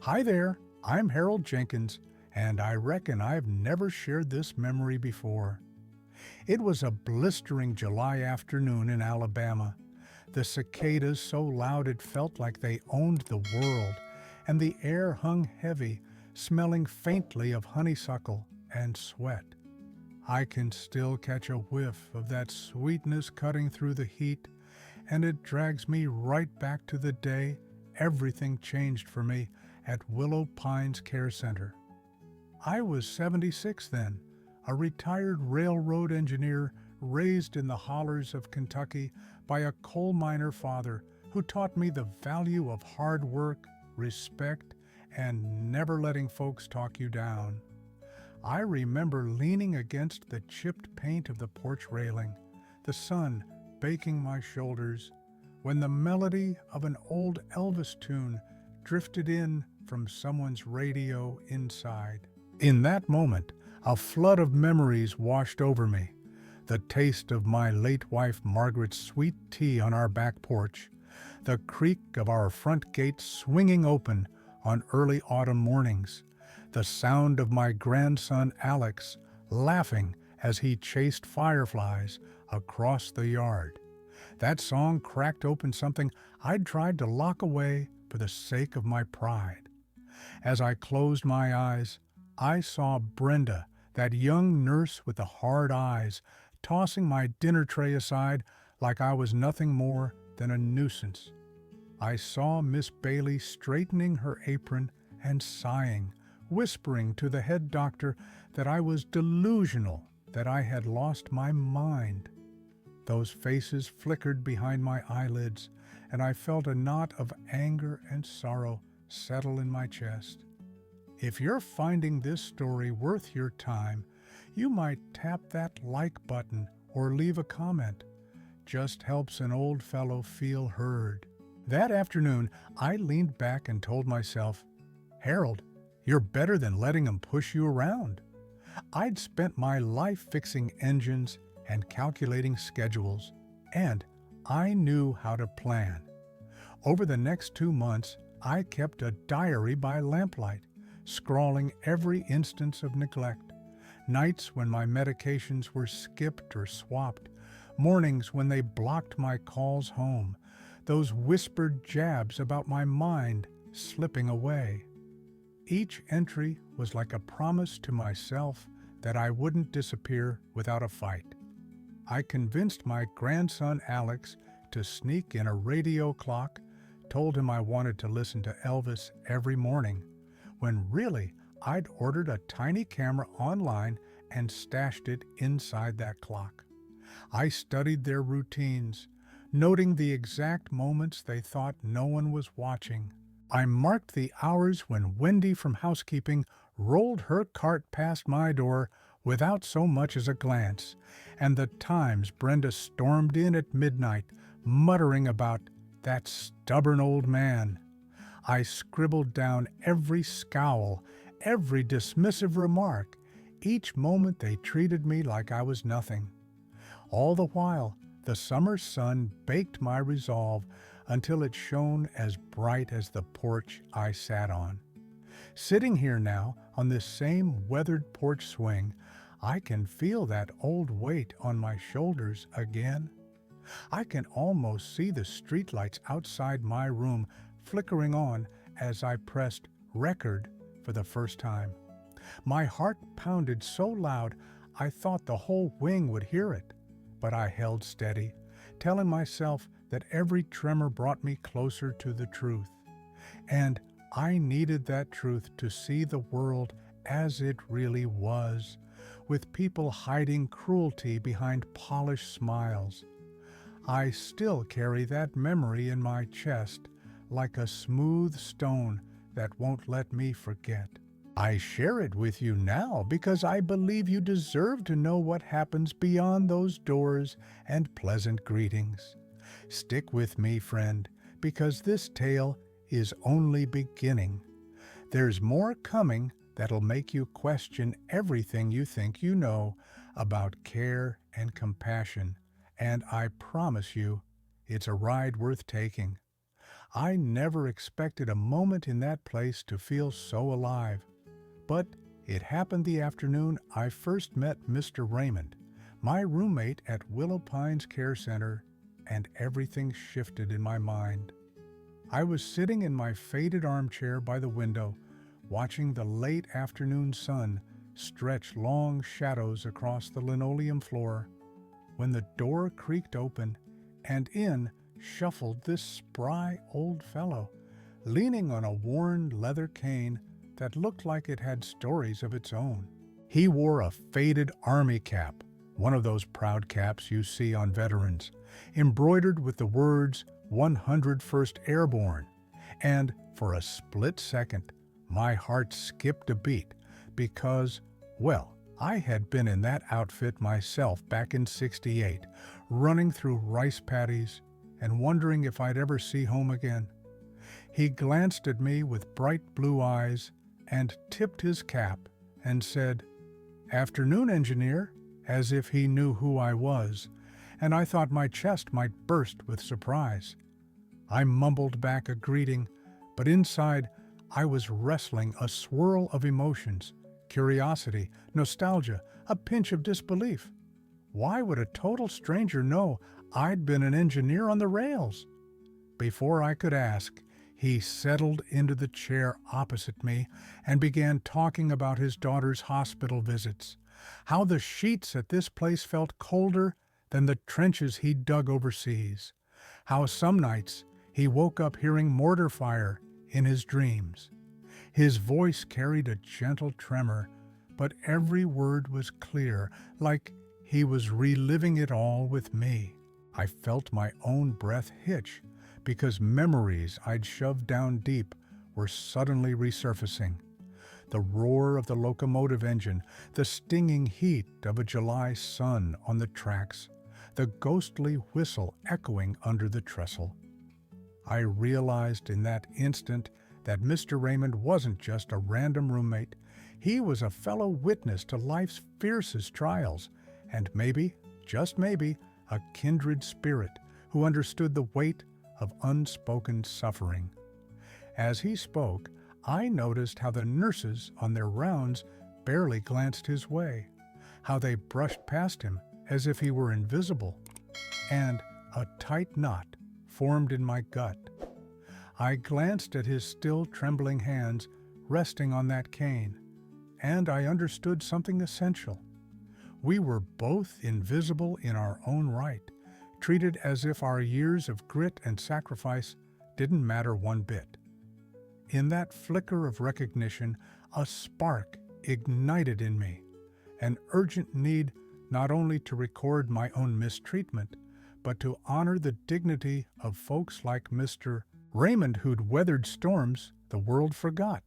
Hi there, I'm Harold Jenkins, and I reckon I've never shared this memory before. It was a blistering July afternoon in Alabama. The cicadas so loud it felt like they owned the world, and the air hung heavy, smelling faintly of honeysuckle and sweat. I can still catch a whiff of that sweetness cutting through the heat, and it drags me right back to the day everything changed for me at Willow Pines Care Center. I was 76 then, a retired railroad engineer raised in the hollers of Kentucky by a coal miner father who taught me the value of hard work, respect, and never letting folks talk you down. I remember leaning against the chipped paint of the porch railing, the sun baking my shoulders, when the melody of an old Elvis tune drifted in from someone's radio inside. In that moment, a flood of memories washed over me. The taste of my late wife Margaret's sweet tea on our back porch, the creak of our front gate swinging open on early autumn mornings, the sound of my grandson Alex laughing as he chased fireflies across the yard. That song cracked open something I'd tried to lock away for the sake of my pride. As I closed my eyes, I saw Brenda, that young nurse with the hard eyes, tossing my dinner tray aside like I was nothing more than a nuisance. I saw Miss Bailey straightening her apron and sighing, whispering to the head doctor that I was delusional, that I had lost my mind. Those faces flickered behind my eyelids, and I felt a knot of anger and sorrow settle in my chest. If you're finding this story worth your time, you might tap that like button or leave a comment. Just helps an old fellow feel heard. That afternoon, I leaned back and told myself, Harold, you're better than letting them push you around. I'd spent my life fixing engines and calculating schedules, and I knew how to plan. Over the next 2 months, I kept a diary by lamplight, scrawling every instance of neglect, nights when my medications were skipped or swapped, mornings when they blocked my calls home, those whispered jabs about my mind slipping away. Each entry was like a promise to myself that I wouldn't disappear without a fight. I convinced my grandson Alex to sneak in a radio clock, told him I wanted to listen to Elvis every morning, when really I'd ordered a tiny camera online and stashed it inside that clock. I studied their routines, noting the exact moments they thought no one was watching. I marked the hours when Wendy from housekeeping rolled her cart past my door without so much as a glance, and the times Brenda stormed in at midnight, muttering about that stubborn old man. I scribbled down every scowl, every dismissive remark, each moment they treated me like I was nothing. All the while, the summer sun baked my resolve until it shone as bright as the porch I sat on. Sitting here now on this same weathered porch swing, I can feel that old weight on my shoulders again. I can almost see the streetlights outside my room flickering on as I pressed record for the first time. My heart pounded so loud I thought the whole wing would hear it, but I held steady, telling myself that every tremor brought me closer to the truth. And I needed that truth to see the world as it really was, with people hiding cruelty behind polished smiles. I still carry that memory in my chest like a smooth stone that won't let me forget. I share it with you now because I believe you deserve to know what happens beyond those doors and pleasant greetings. Stick with me, friend, because this tale is only beginning. There's more coming that'll make you question everything you think you know about care and compassion, and I promise you, it's a ride worth taking. I never expected a moment in that place to feel so alive. But it happened the afternoon I first met Mr. Raymond, my roommate at Willow Pines Care Center, and everything shifted in my mind. I was sitting in my faded armchair by the window, watching the late afternoon sun stretch long shadows across the linoleum floor, when the door creaked open and in shuffled this spry old fellow, leaning on a worn leather cane that looked like it had stories of its own. He wore a faded army cap, one of those proud caps you see on veterans, embroidered with the words 101st Airborne, and for a split second, my heart skipped a beat because, well, I had been in that outfit myself back in '68, running through rice paddies and wondering if I'd ever see home again. He glanced at me with bright blue eyes and tipped his cap and said, "Afternoon, engineer," as if he knew who I was, and I thought my chest might burst with surprise. I mumbled back a greeting, but inside I was wrestling a swirl of emotions: curiosity, nostalgia, a pinch of disbelief. Why would a total stranger know I'd been an engineer on the rails? Before I could ask, he settled into the chair opposite me and began talking about his daughter's hospital visits, how the sheets at this place felt colder than the trenches he'd dug overseas, how some nights he woke up hearing mortar fire in his dreams. His voice carried a gentle tremor, but every word was clear, like he was reliving it all with me. I felt my own breath hitch, because memories I'd shoved down deep were suddenly resurfacing. The roar of the locomotive engine, the stinging heat of a July sun on the tracks, the ghostly whistle echoing under the trestle. I realized in that instant that Mr. Raymond wasn't just a random roommate. He was a fellow witness to life's fiercest trials, and maybe, just maybe, a kindred spirit who understood the weight of unspoken suffering. As he spoke, I noticed how the nurses on their rounds barely glanced his way, how they brushed past him as if he were invisible, and a tight knot formed in my gut. I glanced at his still trembling hands resting on that cane, and I understood something essential. We were both invisible in our own right, treated as if our years of grit and sacrifice didn't matter one bit. In that flicker of recognition, a spark ignited in me, an urgent need not only to record my own mistreatment, but to honor the dignity of folks like Mr. Raymond who'd weathered storms the world forgot.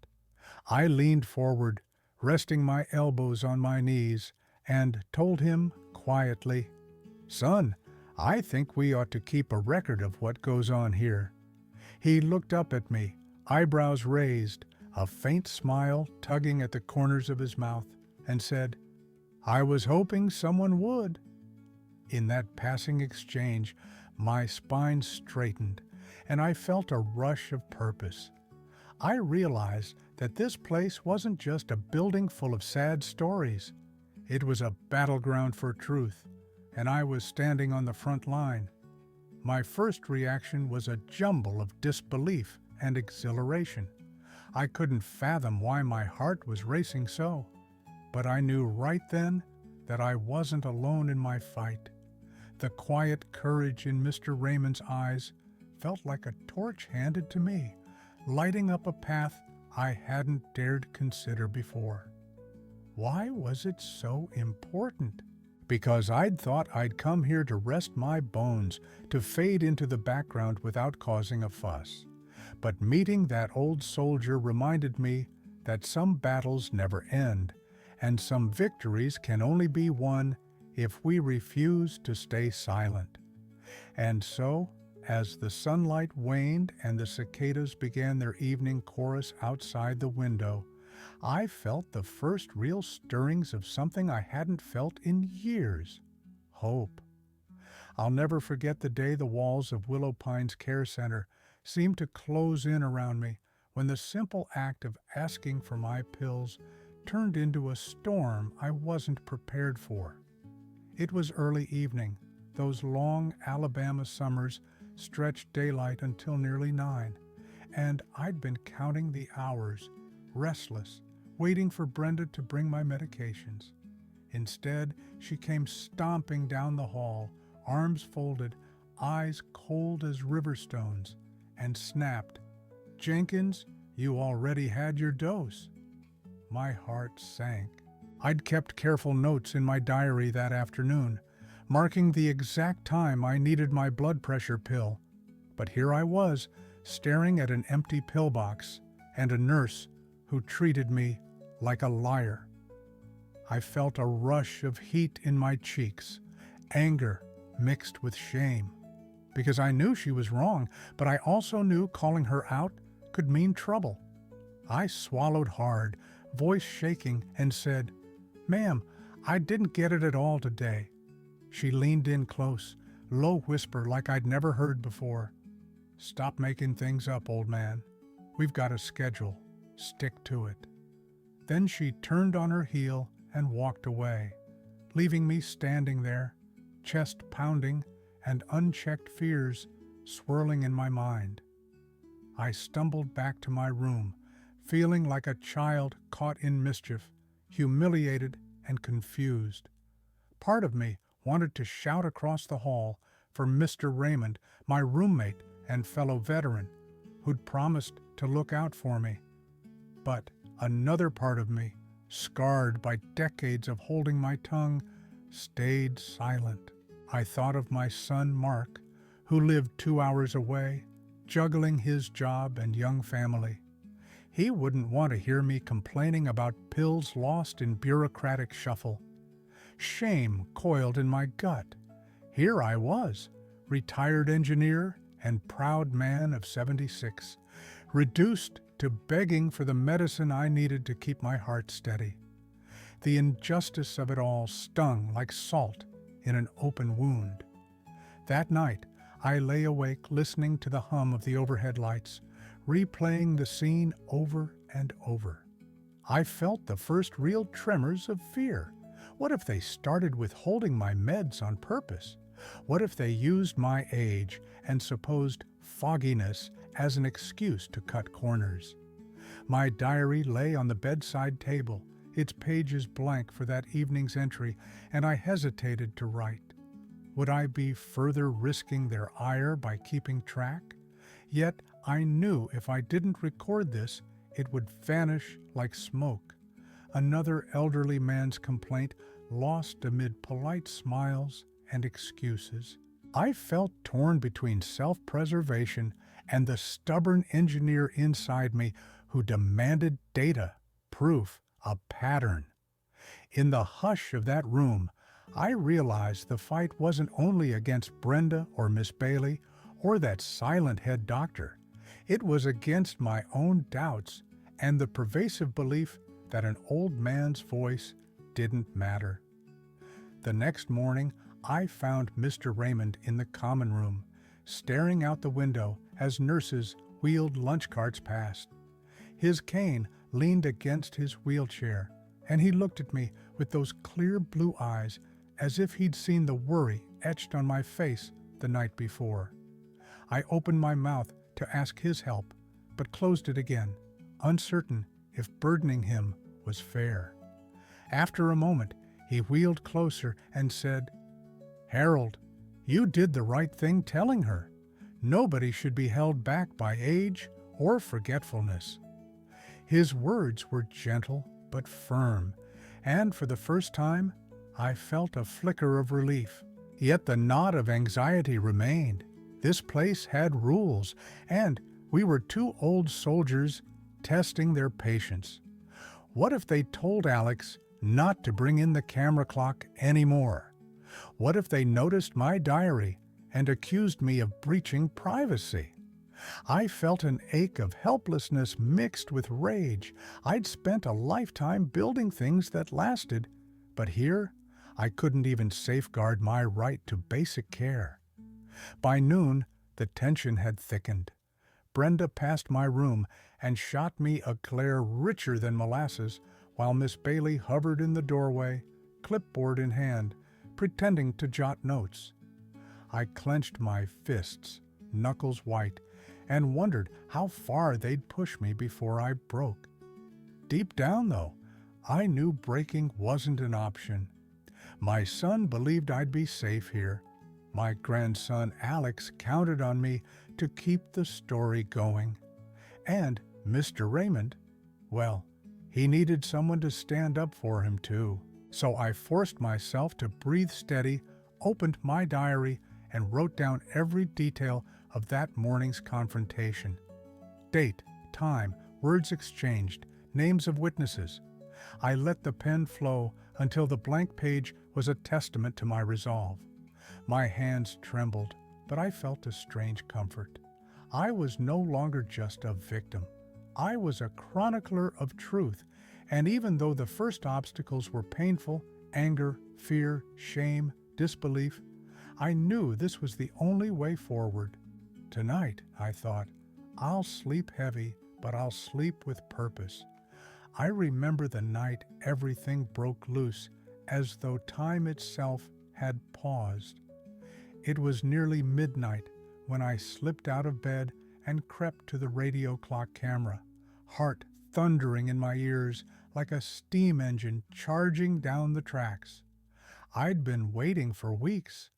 I leaned forward, resting my elbows on my knees, and told him quietly, "Son, I think we ought to keep a record of what goes on here." He looked up at me, eyebrows raised, a faint smile tugging at the corners of his mouth, and said, "I was hoping someone would." In that passing exchange, my spine straightened, and I felt a rush of purpose. I realized that this place wasn't just a building full of sad stories. It was a battleground for truth, and I was standing on the front line. My first reaction was a jumble of disbelief and exhilaration. I couldn't fathom why my heart was racing so, but I knew right then that I wasn't alone in my fight. The quiet courage in Mr. Raymond's eyes felt like a torch handed to me, lighting up a path I hadn't dared consider before. Why was it so important? Because I'd thought I'd come here to rest my bones, to fade into the background without causing a fuss. But meeting that old soldier reminded me that some battles never end, and some victories can only be won if we refuse to stay silent. And so, as the sunlight waned and the cicadas began their evening chorus outside the window, I felt the first real stirrings of something I hadn't felt in years: hope. I'll never forget the day the walls of Willow Pines Care Center seemed to close in around me when the simple act of asking for my pills turned into a storm I wasn't prepared for. It was early evening. Those long Alabama summers stretched daylight until nearly 9, and I'd been counting the hours, restless, waiting for Brenda to bring my medications. Instead, she came stomping down the hall, arms folded, eyes cold as river stones, and snapped, "Jenkins, you already had your dose." My heart sank. I'd kept careful notes in my diary that afternoon, marking the exact time I needed my blood pressure pill. But here I was, staring at an empty pillbox and a nurse who treated me like a liar. I felt a rush of heat in my cheeks, anger mixed with shame, because I knew she was wrong, but I also knew calling her out could mean trouble. I swallowed hard, voice shaking, and said, "Ma'am, I didn't get it at all today." She leaned in close, low whisper like I'd never heard before. "Stop making things up, old man. We've got a schedule. Stick to it." Then she turned on her heel and walked away, leaving me standing there, chest pounding and unchecked fears swirling in my mind. I stumbled back to my room, feeling like a child caught in mischief, humiliated and confused. Part of me wanted to shout across the hall for Mr. Raymond, my roommate and fellow veteran, who'd promised to look out for me. But another part of me, scarred by decades of holding my tongue, stayed silent. I thought of my son Mark, who lived 2 hours away, juggling his job and young family. He wouldn't want to hear me complaining about pills lost in bureaucratic shuffle. Shame coiled in my gut. Here I was, retired engineer and proud man of 76, reduced to begging for the medicine I needed to keep my heart steady. The injustice of it all stung like salt in an open wound. That night, I lay awake listening to the hum of the overhead lights, replaying the scene over and over. I felt the first real tremors of fear. What if they started withholding my meds on purpose? What if they used my age and supposed fogginess as an excuse to cut corners? My diary lay on the bedside table, its pages blank for that evening's entry, and I hesitated to write. Would I be further risking their ire by keeping track? Yet I knew if I didn't record this, it would vanish like smoke. Another elderly man's complaint lost amid polite smiles and excuses. I felt torn between self-preservation and the stubborn engineer inside me who demanded data, proof, a pattern. In the hush of that room, I realized the fight wasn't only against Brenda or Miss Bailey or that silent head doctor. It was against my own doubts and the pervasive belief that an old man's voice didn't matter. The next morning, I found Mr. Raymond in the common room, staring out the window as nurses wheeled lunch carts past. His cane leaned against his wheelchair, and he looked at me with those clear blue eyes as if he'd seen the worry etched on my face the night before. I opened my mouth to ask his help, but closed it again, uncertain if burdening him was fair. After a moment, he wheeled closer and said, "Harold, you did the right thing telling her. Nobody should be held back by age or forgetfulness." His words were gentle but firm, and for the first time, I felt a flicker of relief. Yet the knot of anxiety remained. This place had rules, and we were two old soldiers testing their patience. What if they told Alex not to bring in the camera clock anymore? What if they noticed my diary and accused me of breaching privacy? I felt an ache of helplessness mixed with rage. I'd spent a lifetime building things that lasted, but here I couldn't even safeguard my right to basic care. By noon, the tension had thickened. Brenda passed my room and shot me a glare richer than molasses while Miss Bailey hovered in the doorway, clipboard in hand, pretending to jot notes. I clenched my fists, knuckles white, and wondered how far they'd push me before I broke. Deep down, though, I knew breaking wasn't an option. My son believed I'd be safe here. My grandson Alex counted on me to keep the story going. And Mr. Raymond, well, he needed someone to stand up for him too. So I forced myself to breathe steady, opened my diary, and wrote down every detail of that morning's confrontation. Date, time, words exchanged, names of witnesses. I let the pen flow until the blank page was a testament to my resolve. My hands trembled, but I felt a strange comfort. I was no longer just a victim. I was a chronicler of truth, and even though the first obstacles were painful, anger, fear, shame, disbelief, I knew this was the only way forward. Tonight, I thought, I'll sleep heavy, but I'll sleep with purpose. I remember the night everything broke loose, as though time itself had paused. It was nearly midnight when I slipped out of bed and crept to the radio clock camera, heart thundering in my ears like a steam engine charging down the tracks. I'd been waiting for weeks,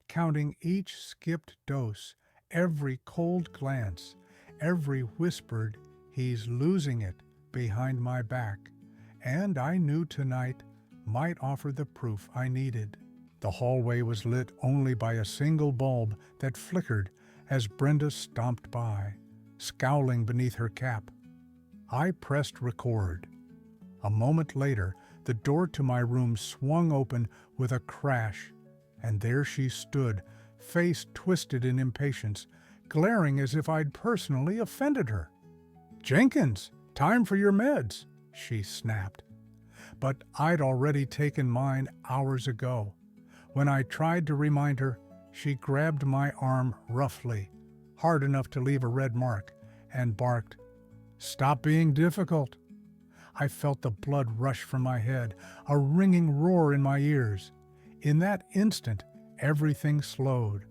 counting each skipped dose, every cold glance, every whispered, "He's losing it," behind my back, and I knew tonight might offer the proof I needed. The hallway was lit only by a single bulb that flickered as Brenda stomped by, scowling beneath her cap. I pressed record. A moment later, the door to my room swung open with a crash, and there she stood, face twisted in impatience, glaring as if I'd personally offended her. "Jenkins, time for your meds," she snapped. But I'd already taken mine hours ago. When I tried to remind her, she grabbed my arm roughly, hard enough to leave a red mark, and barked, "Stop being difficult." I felt the blood rush from my head, a ringing roar in my ears. In that instant, everything slowed.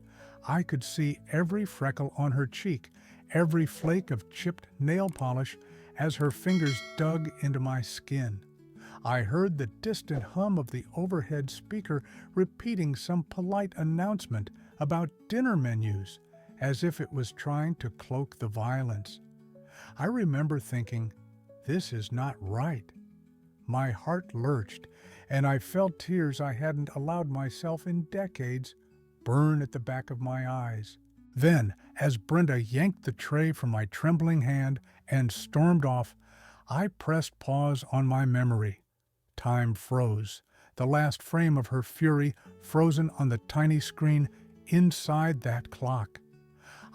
I could see every freckle on her cheek, every flake of chipped nail polish as her fingers dug into my skin. I heard the distant hum of the overhead speaker repeating some polite announcement about dinner menus, as if it was trying to cloak the violence. I remember thinking, this is not right. My heart lurched, and I felt tears I hadn't allowed myself in decades burn at the back of my eyes. Then, as Brenda yanked the tray from my trembling hand and stormed off, I pressed pause on my memory. Time froze, the last frame of her fury frozen on the tiny screen inside that clock.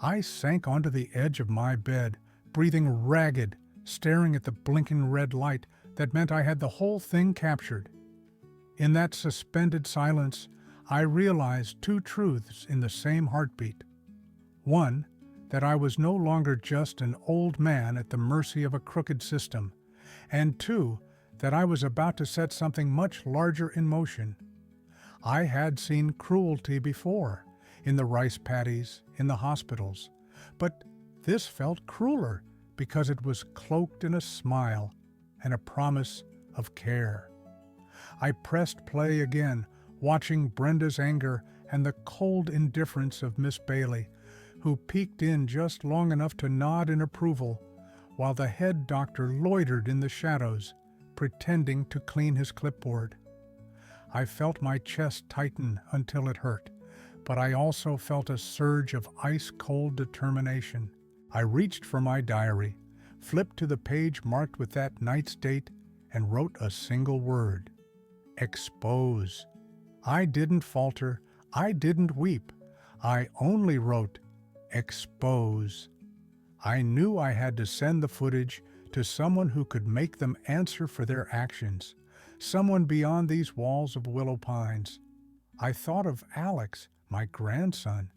I sank onto the edge of my bed, breathing ragged, staring at the blinking red light that meant I had the whole thing captured. In that suspended silence, I realized two truths in the same heartbeat. One, that I was no longer just an old man at the mercy of a crooked system, and two, that I was about to set something much larger in motion. I had seen cruelty before, in the rice paddies, in the hospitals, but this felt crueler because it was cloaked in a smile and a promise of care. I pressed play again, watching Brenda's anger and the cold indifference of Miss Bailey, who peeked in just long enough to nod in approval, while the head doctor loitered in the shadows, pretending to clean his clipboard. I felt my chest tighten until it hurt, but I also felt a surge of ice-cold determination. I reached for my diary, flipped to the page marked with that night's date, and wrote a single word: expose. I didn't falter, I didn't weep. I only wrote, expose. I knew I had to send the footage to someone who could make them answer for their actions, someone beyond these walls of Willow Pines. I thought of Alex, my grandson,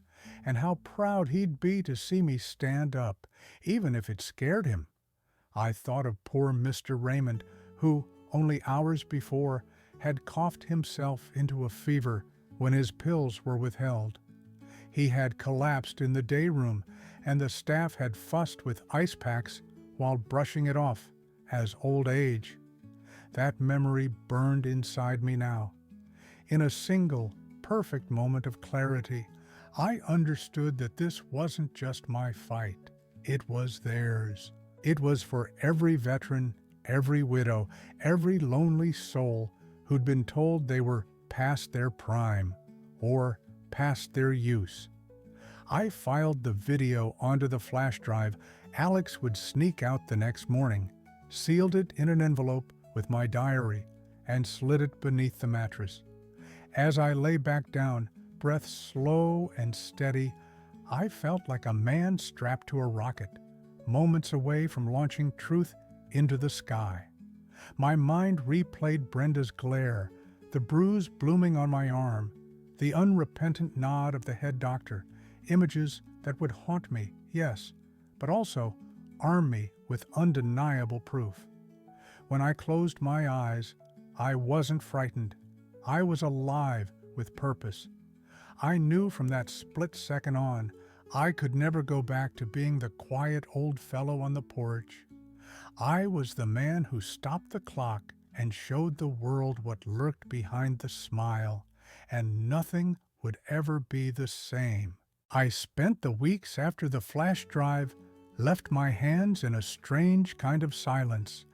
and how proud he'd be to see me stand up, even if it scared him. I thought of poor Mr. Raymond, who, only hours before, had coughed himself into a fever when his pills were withheld. He had collapsed in the day room, and the staff had fussed with ice packs while brushing it off as old age. That memory burned inside me now. In a single, perfect moment of clarity, I understood that this wasn't just my fight. It was theirs. It was for every veteran, every widow, every lonely soul who'd been told they were past their prime or past their use. I filed the video onto the flash drive Alex would sneak out the next morning, sealed it in an envelope with my diary, and slid it beneath the mattress. As I lay back down, breath slow and steady, I felt like a man strapped to a rocket, moments away from launching truth into the sky. My mind replayed Brenda's glare, the bruise blooming on my arm, the unrepentant nod of the head doctor, images that would haunt me, yes, but also arm me with undeniable proof. When I closed my eyes, I wasn't frightened. I was alive with purpose. I knew from that split second on, I could never go back to being the quiet old fellow on the porch. I was the man who stopped the clock and showed the world what lurked behind the smile, and nothing would ever be the same. I spent the weeks after the flash drive, left my hands in a strange kind of silence,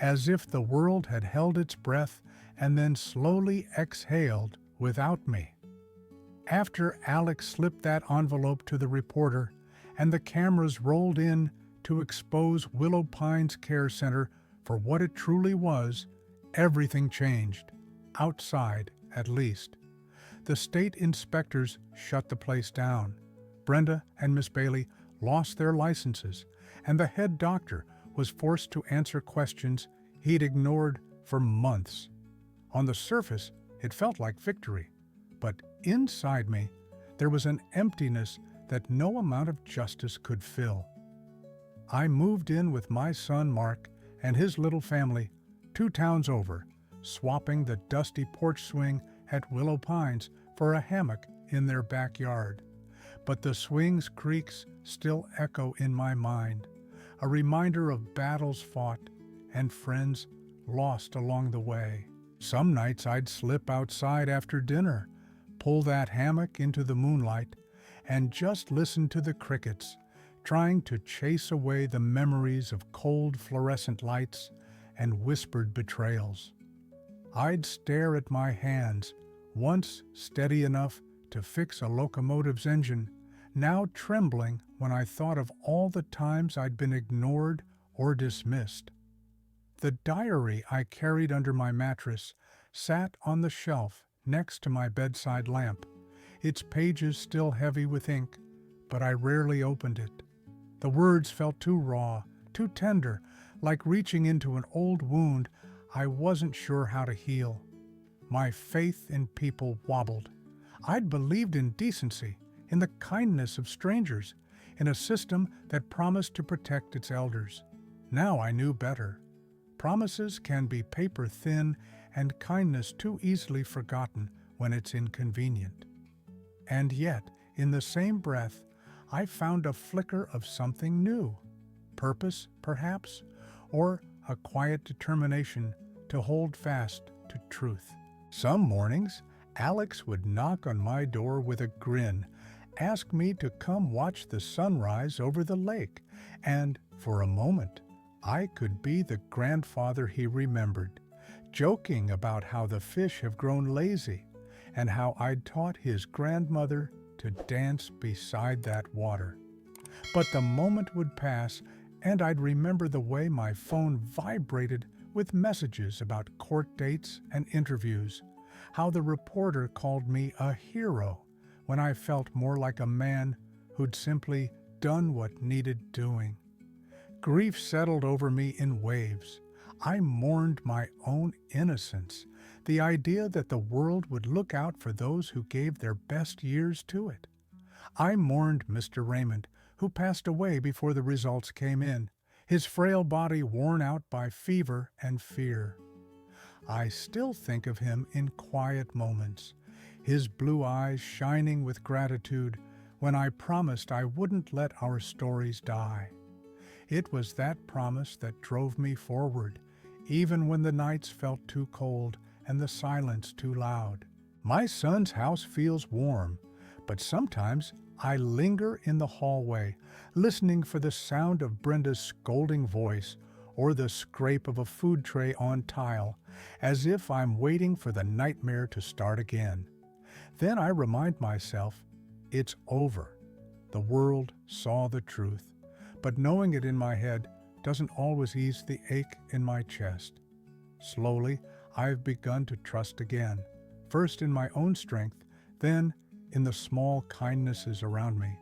as if the world had held its breath and then slowly exhaled without me. After Alex slipped that envelope to the reporter and the cameras rolled in to expose Willow Pines Care Center for what it truly was, everything changed, outside at least. The state inspectors shut the place down. Brenda and Miss Bailey lost their licenses, and the head doctor was forced to answer questions he'd ignored for months. On the surface, it felt like victory, but inside me, there was an emptiness that no amount of justice could fill. I moved in with my son Mark and his little family 2 towns over, swapping the dusty porch swing at Willow Pines for a hammock in their backyard. But the swing's creaks still echo in my mind, a reminder of battles fought and friends lost along the way. Some nights I'd slip outside after dinner, pull that hammock into the moonlight, and just listen to the crickets, trying to chase away the memories of cold fluorescent lights and whispered betrayals. I'd stare at my hands, once steady enough to fix a locomotive's engine, now trembling when I thought of all the times I'd been ignored or dismissed. The diary I carried under my mattress sat on the shelf next to my bedside lamp, its pages still heavy with ink, but I rarely opened it. The words felt too raw, too tender, like reaching into an old wound I wasn't sure how to heal. My faith in people wobbled. I'd believed in decency, in the kindness of strangers, in a system that promised to protect its elders. Now I knew better. Promises can be paper thin and kindness too easily forgotten when it's inconvenient. And yet, in the same breath, I found a flicker of something new. Purpose, perhaps, or a quiet determination to hold fast to truth. Some mornings, Alex would knock on my door with a grin, ask me to come watch the sunrise over the lake, and, for a moment, I could be the grandfather he remembered, joking about how the fish have grown lazy and how I'd taught his grandmother to dance beside that water. But the moment would pass, and I'd remember the way my phone vibrated with messages about court dates and interviews, how the reporter called me a hero when I felt more like a man who'd simply done what needed doing. Grief settled over me in waves. I mourned my own innocence, the idea that the world would look out for those who gave their best years to it. I mourned Mr. Raymond, who passed away before the results came in, his frail body worn out by fever and fear. I still think of him in quiet moments, his blue eyes shining with gratitude when I promised I wouldn't let our stories die. It was that promise that drove me forward, even when the nights felt too cold and the silence too loud. My son's house feels warm, but sometimes I linger in the hallway, listening for the sound of Brenda's scolding voice or the scrape of a food tray on tile, as if I'm waiting for the nightmare to start again. Then I remind myself, it's over. The world saw the truth, but knowing it in my head doesn't always ease the ache in my chest. Slowly, I've begun to trust again, first in my own strength, then in the small kindnesses around me.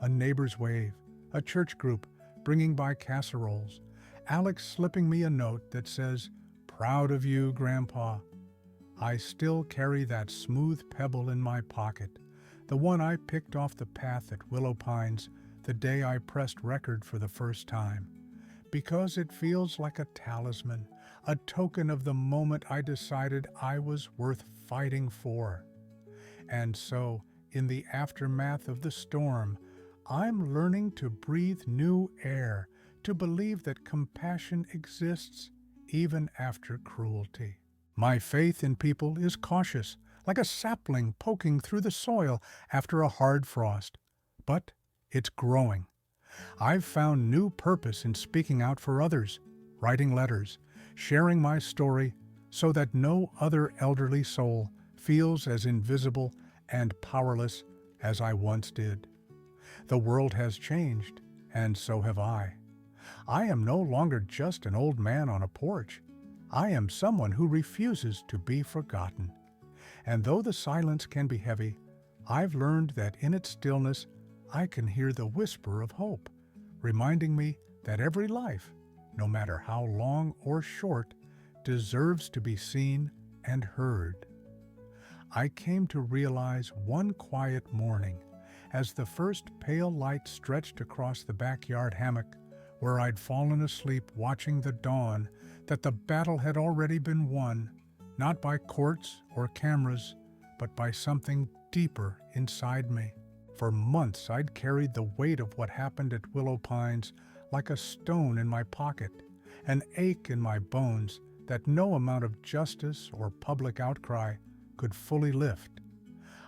A neighbor's wave, a church group bringing by casseroles, Alex slipping me a note that says, "Proud of you, Grandpa." I still carry that smooth pebble in my pocket, the one I picked off the path at Willow Pines the day I pressed record for the first time, because it feels like a talisman, a token of the moment I decided I was worth fighting for. And so, in the aftermath of the storm, I'm learning to breathe new air, to believe that compassion exists even after cruelty. My faith in people is cautious, like a sapling poking through the soil after a hard frost. But it's growing. I've found new purpose in speaking out for others, writing letters, sharing my story so that no other elderly soul feels as invisible and powerless as I once did. The world has changed, and so have I. I am no longer just an old man on a porch. I am someone who refuses to be forgotten. And though the silence can be heavy, I've learned that in its stillness, I can hear the whisper of hope, reminding me that every life, no matter how long or short, deserves to be seen and heard. I came to realize one quiet morning, as the first pale light stretched across the backyard hammock where I'd fallen asleep watching the dawn, that the battle had already been won, not by courts or cameras, but by something deeper inside me. For months I'd carried the weight of what happened at Willow Pines like a stone in my pocket, an ache in my bones that no amount of justice or public outcry could fully lift.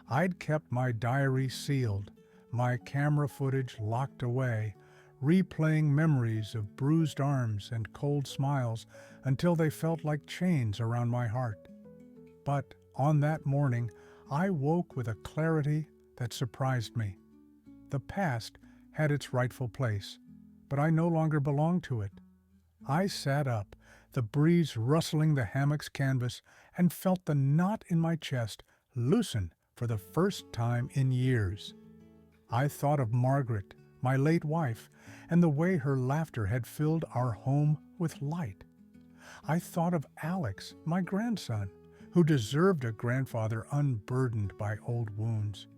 I'd kept my diary sealed, my camera footage locked away, replaying memories of bruised arms and cold smiles until they felt like chains around my heart. But on that morning, I woke with a clarity that surprised me. The past had its rightful place, but I no longer belonged to it. I sat up, the breeze rustling the hammock's canvas, and felt the knot in my chest loosen for the first time in years. I thought of Margaret, my late wife, and the way her laughter had filled our home with light. I thought of Alex, my grandson, who deserved a grandfather unburdened by old wounds.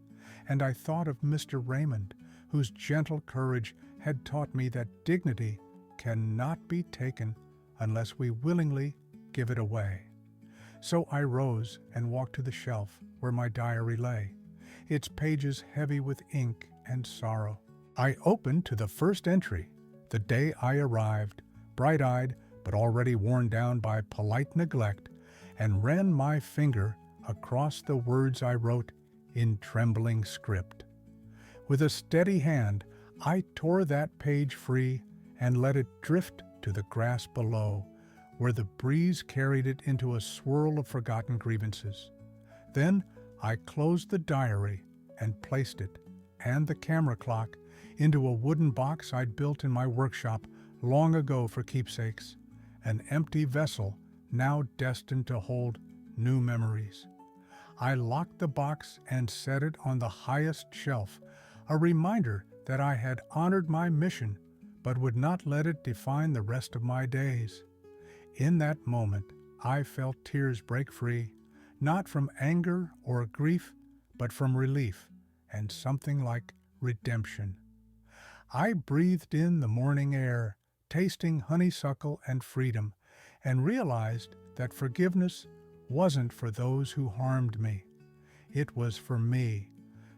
And I thought of Mr. Raymond, whose gentle courage had taught me that dignity cannot be taken unless we willingly give it away. So I rose and walked to the shelf where my diary lay, its pages heavy with ink and sorrow. I opened to the first entry, the day I arrived, bright-eyed but already worn down by polite neglect, and ran my finger across the words I wrote in trembling script. With a steady hand, I tore that page free and let it drift to the grass below, where the breeze carried it into a swirl of forgotten grievances. Then I closed the diary and placed it, and the camera clock, into a wooden box I'd built in my workshop long ago for keepsakes, an empty vessel now destined to hold new memories. I locked the box and set it on the highest shelf, a reminder that I had honored my mission but would not let it define the rest of my days. In that moment, I felt tears break free, not from anger or grief, but from relief and something like redemption. I breathed in the morning air, tasting honeysuckle and freedom, and realized that forgiveness wasn't for those who harmed me. It was for me,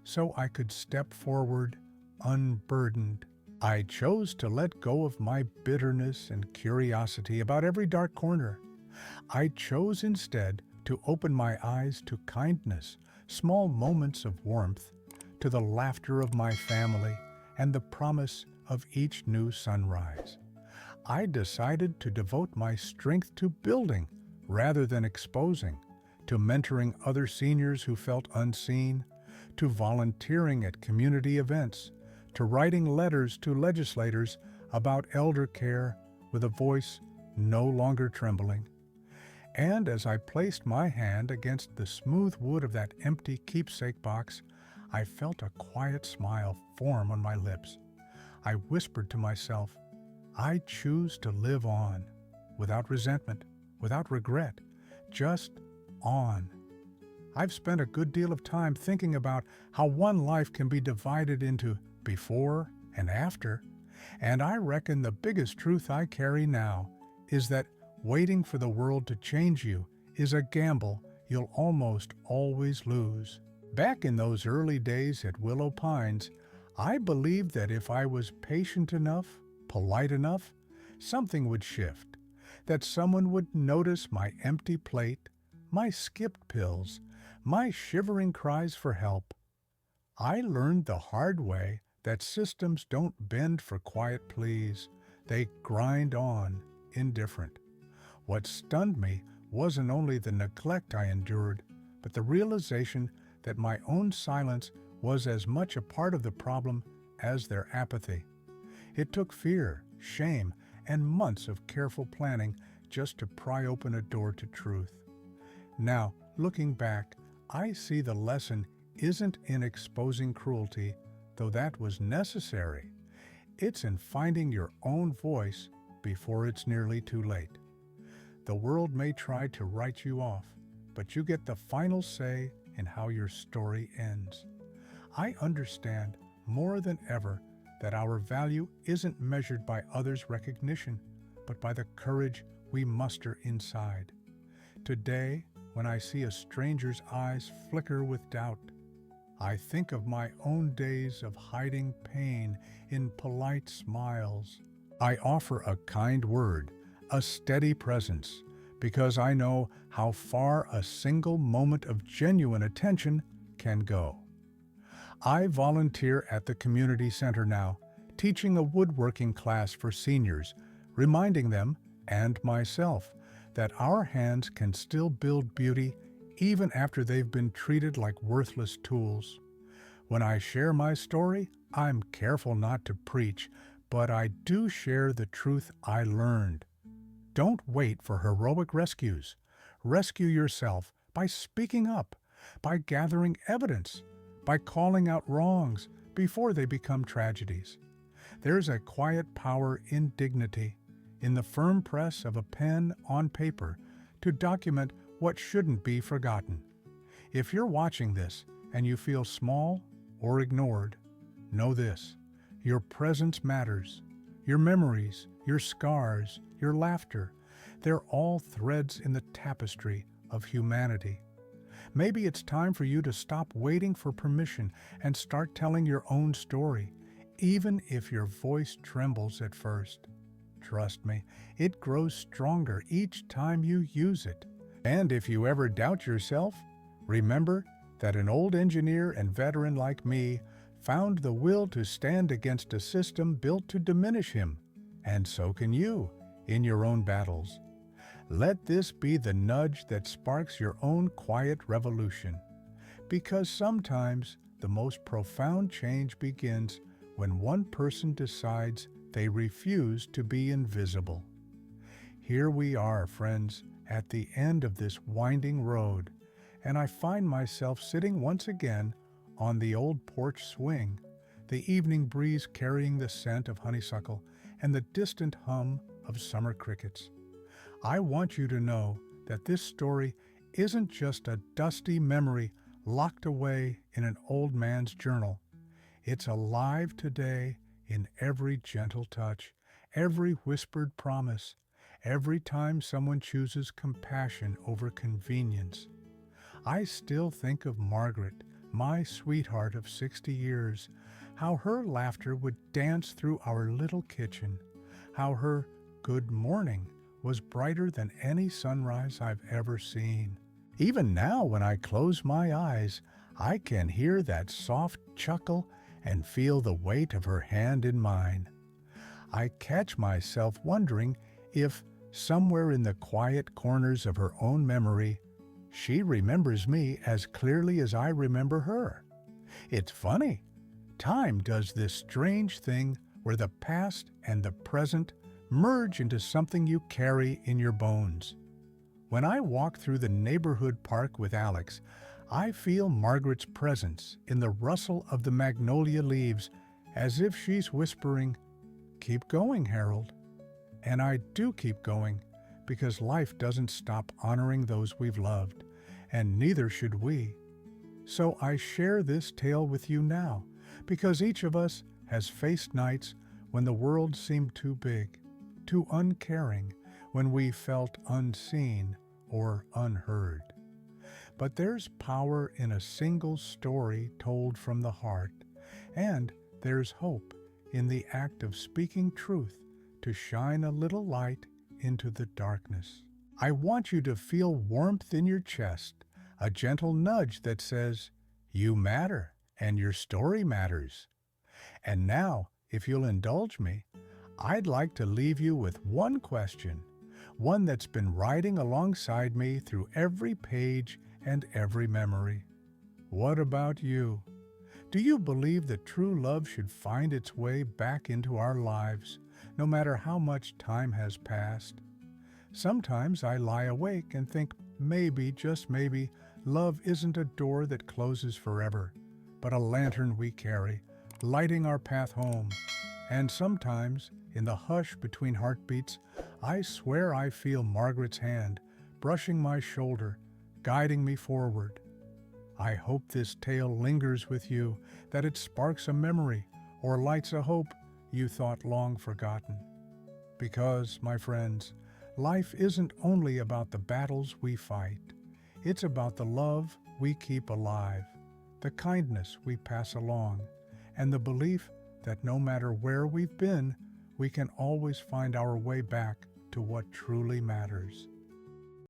so I could step forward unburdened. I chose to let go of my bitterness and curiosity about every dark corner. I chose instead to open my eyes to kindness, small moments of warmth, to the laughter of my family, and the promise of each new sunrise. I decided to devote my strength to building rather than exposing, to mentoring other seniors who felt unseen, to volunteering at community events, to writing letters to legislators about elder care with a voice no longer trembling. And as I placed my hand against the smooth wood of that empty keepsake box, I felt a quiet smile form on my lips. I whispered to myself, I choose to live on, without resentment, without regret, just on. I've spent a good deal of time thinking about how one life can be divided into before and after, and I reckon the biggest truth I carry now is that waiting for the world to change you is a gamble you'll almost always lose. Back in those early days at Willow Pines, I believed that if I was patient enough, polite enough, something would shift, that someone would notice my empty plate, my skipped pills, my shivering cries for help. I learned the hard way that systems don't bend for quiet pleas, they grind on, indifferent. What stunned me wasn't only the neglect I endured, but the realization that my own silence was as much a part of the problem as their apathy. It took fear, shame, and months of careful planning just to pry open a door to truth. Now, looking back, I see the lesson isn't in exposing cruelty, though that was necessary. It's in finding your own voice before it's nearly too late. The world may try to write you off, but you get the final say in how your story ends. I understand more than ever that our value isn't measured by others' recognition, but by the courage we muster inside. Today, when I see a stranger's eyes flicker with doubt, I think of my own days of hiding pain in polite smiles. I offer a kind word, a steady presence, because I know how far a single moment of genuine attention can go. I volunteer at the community center now, teaching a woodworking class for seniors, reminding them, and myself, that our hands can still build beauty even after they've been treated like worthless tools. When I share my story, I'm careful not to preach, but I do share the truth I learned. Don't wait for heroic rescues. Rescue yourself by speaking up, by gathering evidence, by calling out wrongs before they become tragedies. There's a quiet power in dignity, in the firm press of a pen on paper, to document what shouldn't be forgotten. If you're watching this and you feel small or ignored, know this: your presence matters. Your memories, your scars, your laughter, they're all threads in the tapestry of humanity. Maybe it's time for you to stop waiting for permission and start telling your own story, even if your voice trembles at first. Trust me, it grows stronger each time you use it. And if you ever doubt yourself, remember that an old engineer and veteran like me found the will to stand against a system built to diminish him, and so can you in your own battles. Let this be the nudge that sparks your own quiet revolution, because sometimes the most profound change begins when one person decides they refuse to be invisible. Here we are, friends, at the end of this winding road, and I find myself sitting once again on the old porch swing, the evening breeze carrying the scent of honeysuckle and the distant hum of summer crickets. I want you to know that this story isn't just a dusty memory locked away in an old man's journal. It's alive today in every gentle touch, every whispered promise, every time someone chooses compassion over convenience. I still think of Margaret, my sweetheart of 60 years, how her laughter would dance through our little kitchen, how her good morning was brighter than any sunrise I've ever seen. Even now, when I close my eyes, I can hear that soft chuckle and feel the weight of her hand in mine. I catch myself wondering if, somewhere in the quiet corners of her own memory, she remembers me as clearly as I remember her. It's funny. Time does this strange thing where the past and the present merge into something you carry in your bones. When I walk through the neighborhood park with Alex, I feel Margaret's presence in the rustle of the magnolia leaves, as if she's whispering, "Keep going, Harold." And I do keep going, because life doesn't stop honoring those we've loved, and neither should we. So I share this tale with you now, because each of us has faced nights when the world seemed too big, too uncaring, when we felt unseen or unheard. But there's power in a single story told from the heart, and there's hope in the act of speaking truth to shine a little light into the darkness. I want you to feel warmth in your chest, a gentle nudge that says, "You matter, and your story matters." And now, if you'll indulge me, I'd like to leave you with one question, one that's been riding alongside me through every page and every memory. What about you? Do you believe that true love should find its way back into our lives, no matter how much time has passed? Sometimes I lie awake and think maybe, just maybe, love isn't a door that closes forever, but a lantern we carry, lighting our path home. And sometimes, in the hush between heartbeats, I swear I feel Margaret's hand brushing my shoulder, guiding me forward. I hope this tale lingers with you, that it sparks a memory or lights a hope you thought long forgotten. Because, my friends, life isn't only about the battles we fight. It's about the love we keep alive, the kindness we pass along, and the belief that no matter where we've been, we can always find our way back to what truly matters.